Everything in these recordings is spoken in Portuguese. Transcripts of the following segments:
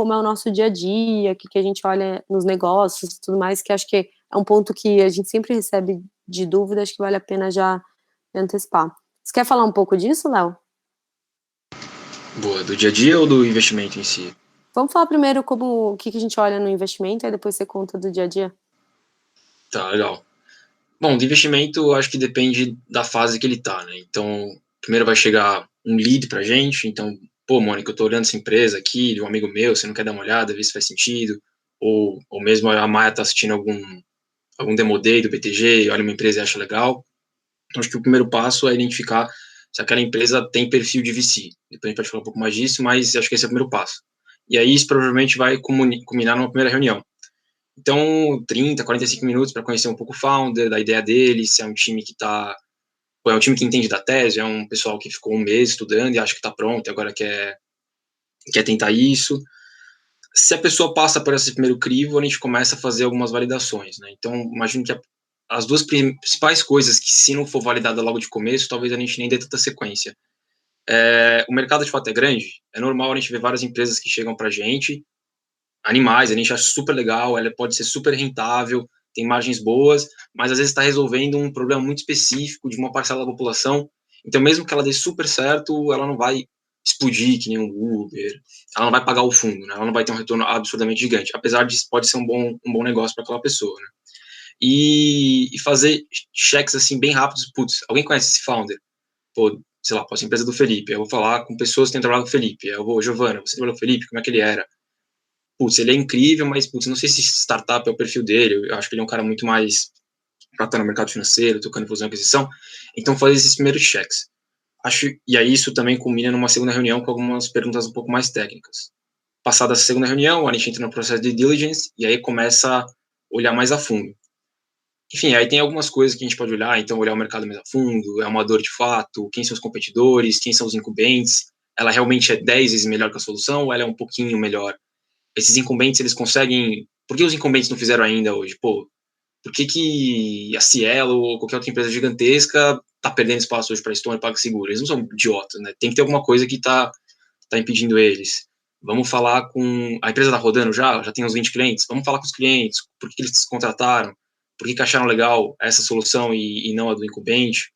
como é o nosso dia a dia, o que a gente olha nos negócios e tudo mais, que acho que é um ponto que a gente sempre recebe de dúvida, acho que vale a pena já antecipar. Você quer falar um pouco disso, Léo? Boa, do dia a dia ou do investimento em si? Vamos falar primeiro o que a gente olha no investimento, aí depois você conta do dia a dia. Tá, legal. Bom, do investimento, acho que depende da fase que ele tá, né? Então, primeiro vai chegar um lead pra gente, então, pô, Mônica, eu tô olhando essa empresa aqui, de um amigo meu, você não quer dar uma olhada, ver se faz sentido? Ou mesmo a Maia tá assistindo algum demo day do BTG, olha uma empresa e acha legal. Então, acho que o primeiro passo é identificar se aquela empresa tem perfil de VC. Depois a gente pode falar um pouco mais disso, mas acho que esse é o primeiro passo. E aí, isso provavelmente vai culminar numa primeira reunião. Então, 30, 45 minutos para conhecer um pouco o founder, da ideia dele, se é um time que está. É um time que entende da tese, é um pessoal que ficou um mês estudando e acha que está pronto e agora quer tentar isso. Se a pessoa passa por esse primeiro crivo, a gente começa a fazer algumas validações, né? Então, imagino que as duas principais coisas que, se não for validada logo de começo, talvez a gente nem dê tanta sequência. O mercado, de fato, é grande. É normal a gente ver várias empresas que chegam para a gente, animais, a gente acha super legal, ela pode ser super rentável, tem margens boas, mas às vezes está resolvendo um problema muito específico de uma parcela da população. Então, mesmo que ela dê super certo, ela não vai explodir que nem um Uber, ela não vai pagar o fundo, né? Ela não vai ter um retorno absurdamente gigante, apesar de pode ser um bom negócio para aquela pessoa, né? E fazer cheques assim bem rápidos. Putz, alguém conhece esse founder? Pô, sei lá, pode ser a empresa do Felipe. Eu vou falar com pessoas que têm trabalhado com o Felipe. Eu vou, Giovana, você trabalhou com o Felipe? Como é que ele era? Putz, ele é incrível, mas putz, não sei se startup é o perfil dele. Eu acho que ele é um cara muito mais para estar no mercado financeiro, tocando em fusão e aquisição. Então, fazer esses primeiros checks. E aí isso também culmina numa segunda reunião com algumas perguntas um pouco mais técnicas. Passada essa segunda reunião, a gente entra no processo de diligence e aí começa a olhar mais a fundo. Enfim, aí tem algumas coisas que a gente pode olhar, então olhar o mercado mais a fundo, é uma dor de fato, quem são os competidores, quem são os incumbentes, ela realmente é 10 vezes melhor que a solução ou ela é um pouquinho melhor? Esses incumbentes, eles conseguem... Por que os incumbentes não fizeram ainda hoje? Pô, por que a Cielo ou qualquer outra empresa gigantesca tá perdendo espaço hoje para Stone e PagSeguro? Eles não são idiotas, né? Tem que ter alguma coisa que tá impedindo eles. Vamos falar com... A empresa tá rodando já tem uns 20 clientes. Vamos falar com os clientes, por que eles se contrataram? Por que acharam legal essa solução e não a do incumbente?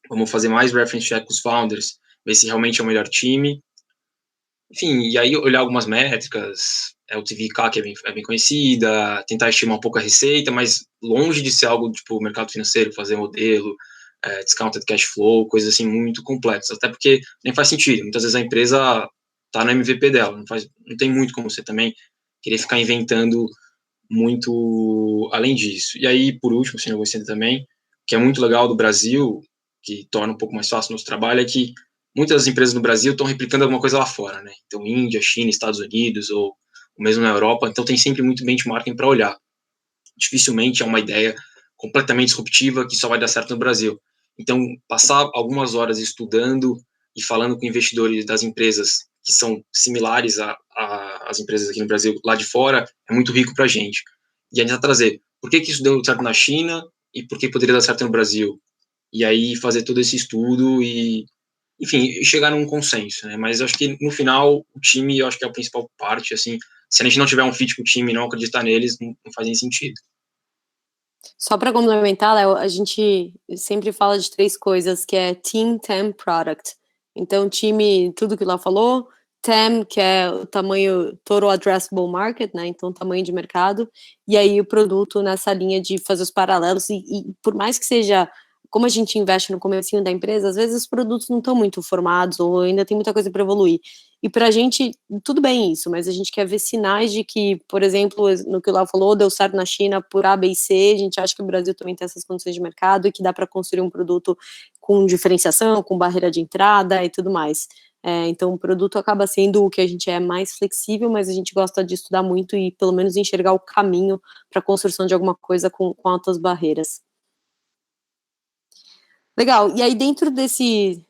Vamos fazer mais reference check com os founders, ver se realmente é o melhor time. Enfim, e aí olhar algumas métricas, o TVK, que é bem conhecida, tentar estimar um pouco a receita, mas longe de ser algo tipo mercado financeiro, fazer modelo, discounted cash flow, coisas assim muito complexas, até porque nem faz sentido. Muitas vezes a empresa está no MVP dela, não tem muito como você também querer ficar inventando muito além disso. E aí, por último, se não vou também, que é muito legal do Brasil, que torna um pouco mais fácil o nosso trabalho, é que muitas das empresas no Brasil estão replicando alguma coisa lá fora, né? Então, Índia, China, Estados Unidos, ou mesmo na Europa, então tem sempre muito benchmarking para olhar. Dificilmente é uma ideia completamente disruptiva que só vai dar certo no Brasil. Então, passar algumas horas estudando e falando com investidores das empresas que são similares às empresas aqui no Brasil, lá de fora, é muito rico para a gente. E a gente vai trazer por que isso deu certo na China e por que poderia dar certo no Brasil. E aí fazer todo esse estudo e, enfim, chegar num consenso, né? Mas eu acho que no final o time, eu acho que é a principal parte, assim, se a gente não tiver um fit com o time e não acreditar neles, não faz nem sentido. Só para complementar, Léo, a gente sempre fala de 3 coisas, que é Team, TAM, Product. Então, time, tudo que lá falou, TAM, que é o tamanho, Total Addressable Market, né, então tamanho de mercado, e aí o produto nessa linha de fazer os paralelos, e por mais que seja, como a gente investe no comecinho da empresa, às vezes os produtos não estão muito formados, ou ainda tem muita coisa para evoluir. E para a gente, tudo bem isso, mas a gente quer ver sinais de que, por exemplo, no que o Léo falou, deu certo na China por A, B e C, a gente acha que o Brasil também tem essas condições de mercado e que dá para construir um produto com diferenciação, com barreira de entrada e tudo mais. Então, o produto acaba sendo o que a gente é mais flexível, mas a gente gosta de estudar muito e, pelo menos, enxergar o caminho para a construção de alguma coisa com altas barreiras. Legal, e aí dentro desse...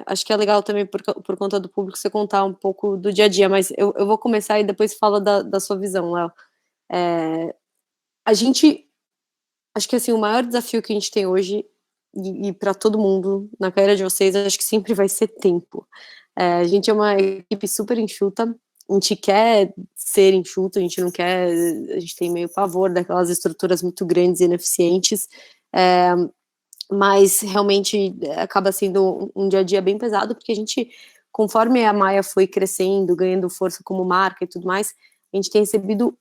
acho que é legal também por conta do público você contar um pouco do dia a dia, mas eu vou começar e depois fala da sua visão, Léo. A gente, acho que assim, o maior desafio que a gente tem hoje, e para todo mundo, na carreira de vocês, acho que sempre vai ser tempo. A gente é uma equipe super enxuta, a gente quer ser enxuto, a gente não quer, a gente tem meio pavor daquelas estruturas muito grandes e ineficientes, mas realmente acaba sendo um dia a dia bem pesado, porque a gente, conforme a Maia foi crescendo, ganhando força como marca e tudo mais, a gente tem recebido,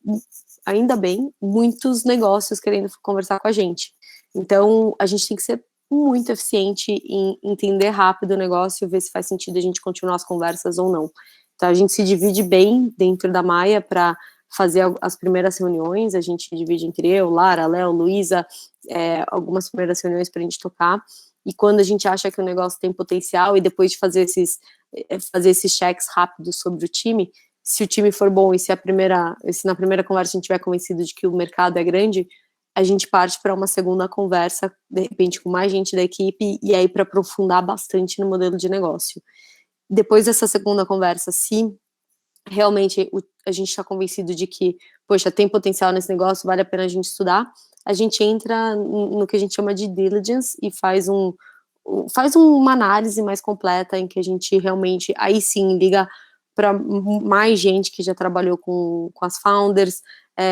ainda bem, muitos negócios querendo conversar com a gente. Então, a gente tem que ser muito eficiente em entender rápido o negócio, ver se faz sentido a gente continuar as conversas ou não. Então, a gente se divide bem dentro da Maia para fazer as primeiras reuniões, a gente divide entre eu, Lara, Léo, Luísa, algumas primeiras reuniões para a gente tocar, e quando a gente acha que o negócio tem potencial, e depois de fazer esses checks rápidos sobre o time, se o time for bom e se na primeira conversa a gente tiver convencido de que o mercado é grande, a gente parte para uma segunda conversa, de repente com mais gente da equipe, e aí para aprofundar bastante no modelo de negócio. Depois dessa segunda conversa, se realmente a gente está convencido de que, poxa, tem potencial nesse negócio, vale a pena a gente estudar, a gente entra no que a gente chama de diligence e faz uma análise mais completa em que a gente realmente, aí sim, liga para mais gente que já trabalhou com as founders,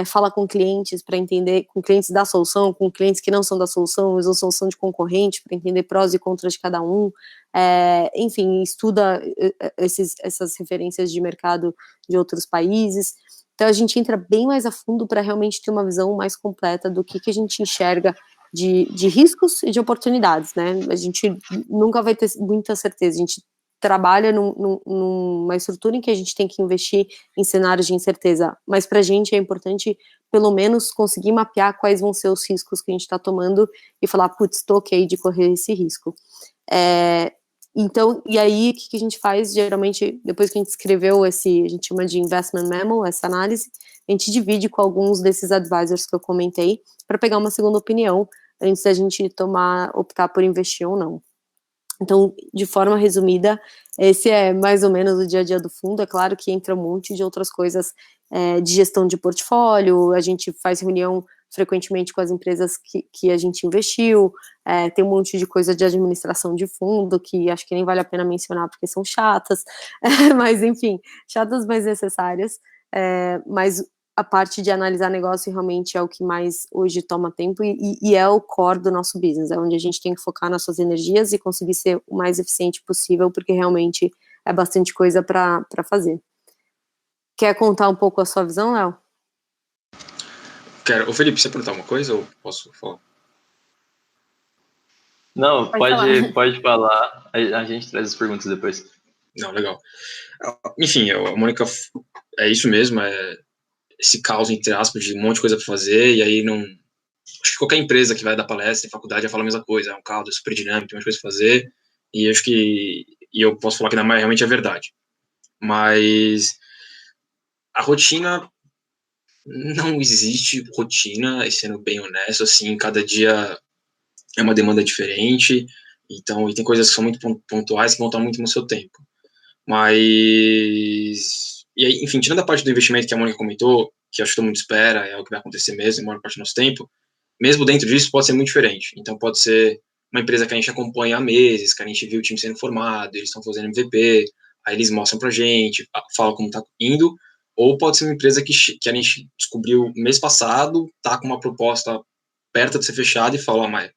fala com clientes para entender, com clientes da solução, com clientes que não são da solução, usa a solução de concorrente para entender prós e contras de cada um, enfim, estuda essas referências de mercado de outros países. Então, a gente entra bem mais a fundo para realmente ter uma visão mais completa do que a gente enxerga de riscos e de oportunidades, né? A gente nunca vai ter muita certeza, a gente trabalha numa estrutura em que a gente tem que investir em cenários de incerteza, mas para a gente é importante, pelo menos, conseguir mapear quais vão ser os riscos que a gente está tomando e falar, putz, estou ok de correr esse risco. Então, e aí, o que a gente faz, geralmente, depois que a gente escreveu a gente chama de investment memo, essa análise, a gente divide com alguns desses advisors que eu comentei, para pegar uma segunda opinião, antes da gente optar por investir ou não. Então, de forma resumida, esse é mais ou menos o dia a dia do fundo. É claro que entra um monte de outras coisas de gestão de portfólio, a gente faz reunião frequentemente com as empresas que a gente investiu, tem um monte de coisa de administração de fundo, que acho que nem vale a pena mencionar porque são chatas, mas enfim, chatas, mas necessárias, mas a parte de analisar negócio realmente é o que mais hoje toma tempo e é o core do nosso business, é onde a gente tem que focar nas suas energias e conseguir ser o mais eficiente possível, porque realmente é bastante coisa para fazer. Quer contar um pouco a sua visão, Léo? Quero. Ô, Felipe, você perguntar uma coisa ou posso falar? Não, pode falar. A gente traz as perguntas depois. Não, legal. Enfim, a Mônica, é isso mesmo, esse caos, entre aspas, de um monte de coisa para fazer, e aí não... Acho que qualquer empresa que vai dar palestra em faculdade vai falar a mesma coisa, é um caos, é super dinâmico, tem muita coisa para fazer, e acho que... E eu posso falar que na maioria realmente é verdade. Mas a rotina... Não existe rotina, sendo bem honesto, assim, cada dia é uma demanda diferente, então, e tem coisas que são muito pontuais que vão estar muito no seu tempo. Mas, e aí, enfim, tirando a parte do investimento que a Mônica comentou, que acho que todo mundo espera, é o que vai acontecer mesmo, a maior parte do nosso tempo, mesmo dentro disso pode ser muito diferente. Então, pode ser uma empresa que a gente acompanha há meses, que a gente viu o time sendo formado, eles estão fazendo MVP, aí eles mostram pra gente, falam como tá indo, ou pode ser uma empresa que a gente descobriu mês passado, tá com uma proposta perto de ser fechada e fala, mas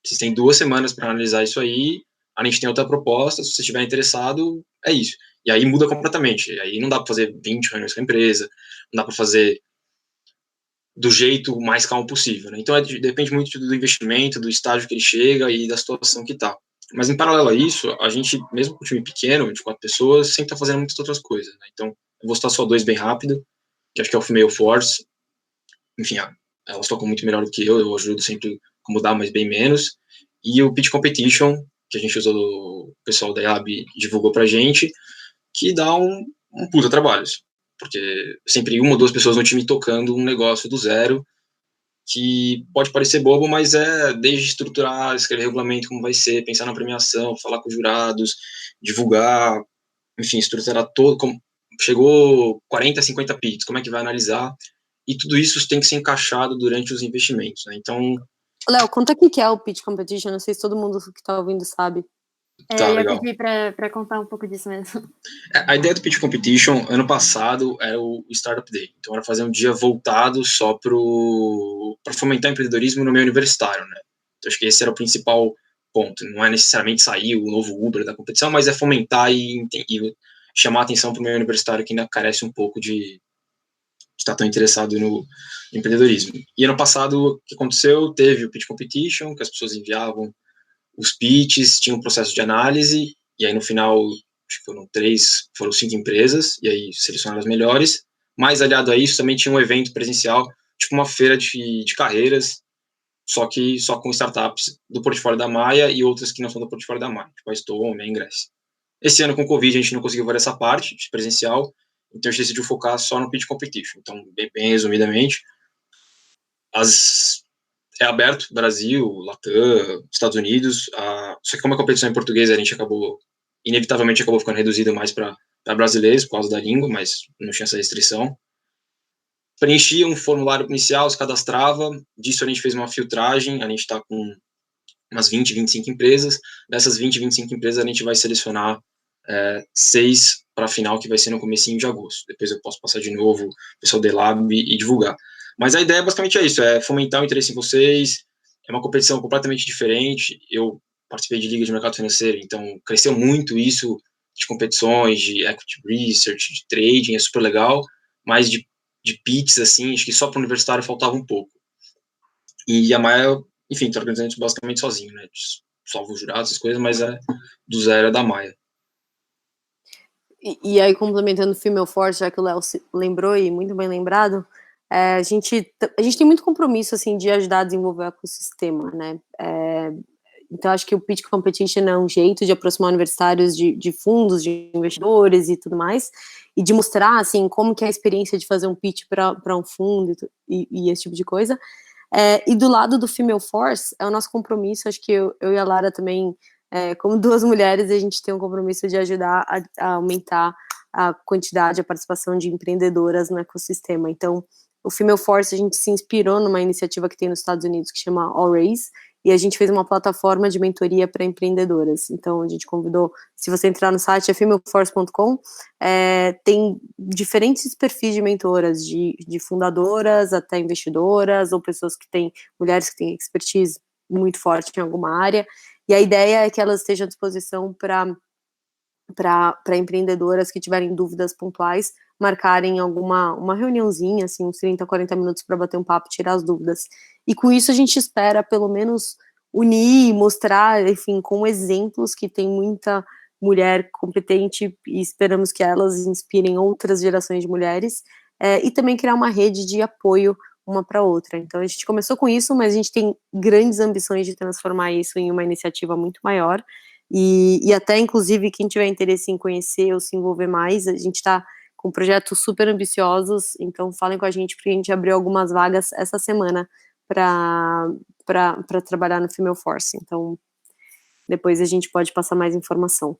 vocês têm 2 semanas para analisar isso aí, a gente tem outra proposta, se você estiver interessado, é isso. E aí muda completamente. E aí não dá para fazer 20 reuniões com a empresa, não dá para fazer do jeito mais calmo possível. Né? Então depende muito do investimento, do estágio que ele chega e da situação que está. Mas em paralelo a isso, a gente, mesmo com um time pequeno, de 4 pessoas, sempre está fazendo muitas outras coisas. Né? Então, eu vou citar só 2 bem rápido, que acho que é o Female Force. Enfim, elas tocam muito melhor do que eu ajudo sempre a mudar, mas bem menos. E o Pitch Competition, que a gente usou, o pessoal da IAB divulgou pra gente, que dá um puta trabalho. Porque sempre 1 ou 2 pessoas no time tocando um negócio do zero, que pode parecer bobo, mas é desde estruturar, escrever regulamento, como vai ser, pensar na premiação, falar com os jurados, divulgar, enfim, estruturar todo, como chegou 40, 50 pitches, como é que vai analisar, e tudo isso tem que ser encaixado durante os investimentos, né? Então... Léo, conta o que é o Pitch Competition, não sei se todo mundo que está ouvindo sabe. Tá, eu ia legal. pedir para contar um pouco disso mesmo. A ideia do Pitch Competition, ano passado, era o Startup Day. Então, era fazer um dia voltado só para fomentar empreendedorismo no meio universitário, né? Então, acho que esse era o principal ponto. Não é necessariamente sair o novo Uber da competição, mas é fomentar e chamar a atenção para o meio universitário que ainda carece um pouco de estar tão interessado no empreendedorismo. E ano passado, o que aconteceu? Teve o Pitch Competition, que as pessoas enviavam os pitches, tinha um processo de análise, e aí no final, acho que foram 5 empresas, e aí selecionaram as melhores, mas aliado a isso também tinha um evento presencial, tipo uma feira de carreiras, só com startups do portfólio da Maia e outras que não são do portfólio da Maia, tipo a Stone, a Ingress. Esse ano com o Covid a gente não conseguiu ver essa parte de presencial, então a gente decidiu focar só no Pitch Competition. Então, bem resumidamente, é aberto, Brasil, Latam, Estados Unidos, só que como a competição é em português, a gente inevitavelmente acabou ficando reduzido mais para brasileiros por causa da língua, mas não tinha essa restrição. Preenchia um formulário inicial, se cadastrava, disso a gente fez uma filtragem, a gente está com umas 20, 25 empresas, dessas 20, 25 empresas a gente vai selecionar 6 para a final, que vai ser no comecinho de agosto. Depois eu posso passar de novo, o pessoal do Lab e divulgar. Mas a ideia basicamente é isso, é fomentar o interesse em vocês, é uma competição completamente diferente, eu participei de liga de mercado financeiro, então cresceu muito isso, de competições, de equity research, de trading, é super legal, mas de pitches, assim, acho que só para o universitário faltava um pouco. E a Maia, enfim, está organizando isso basicamente sozinho, né, salvo os jurados, essas coisas, mas do zero é da Maia. E aí, complementando o Female Force, já que o Léo lembrou, e muito bem lembrado, a gente tem muito compromisso, assim, de ajudar a desenvolver o ecossistema, né? Então, acho que o Pitch Competition é um jeito de aproximar universitários de fundos, de investidores e tudo mais, e de mostrar, assim, como que é a experiência de fazer um pitch para um fundo e esse tipo de coisa. E do lado do Female Force, é o nosso compromisso, acho que eu e a Lara também, como duas mulheres, a gente tem um compromisso de ajudar a aumentar a quantidade, a participação de empreendedoras no ecossistema. Então, o Female Force, a gente se inspirou numa iniciativa que tem nos Estados Unidos, que chama All Raise, e a gente fez uma plataforma de mentoria para empreendedoras. Então, a gente convidou, se você entrar no site, é femaleforce.com, tem diferentes perfis de mentoras, de fundadoras até investidoras, ou pessoas que têm, mulheres que têm expertise muito forte em alguma área, e a ideia é que elas estejam à disposição para empreendedoras que tiverem dúvidas pontuais, marcarem uma reuniãozinha, assim, uns 30, 40 minutos para bater um papo, tirar as dúvidas. E com isso a gente espera, pelo menos, unir, mostrar, enfim, com exemplos que tem muita mulher competente e esperamos que elas inspirem outras gerações de mulheres, e também criar uma rede de apoio uma para outra. Então a gente começou com isso, mas a gente tem grandes ambições de transformar isso em uma iniciativa muito maior, e até, inclusive, quem tiver interesse em conhecer ou se envolver mais, a gente está com projetos super ambiciosos, então falem com a gente, porque a gente abriu algumas vagas essa semana para trabalhar no Female Force, então depois a gente pode passar mais informação.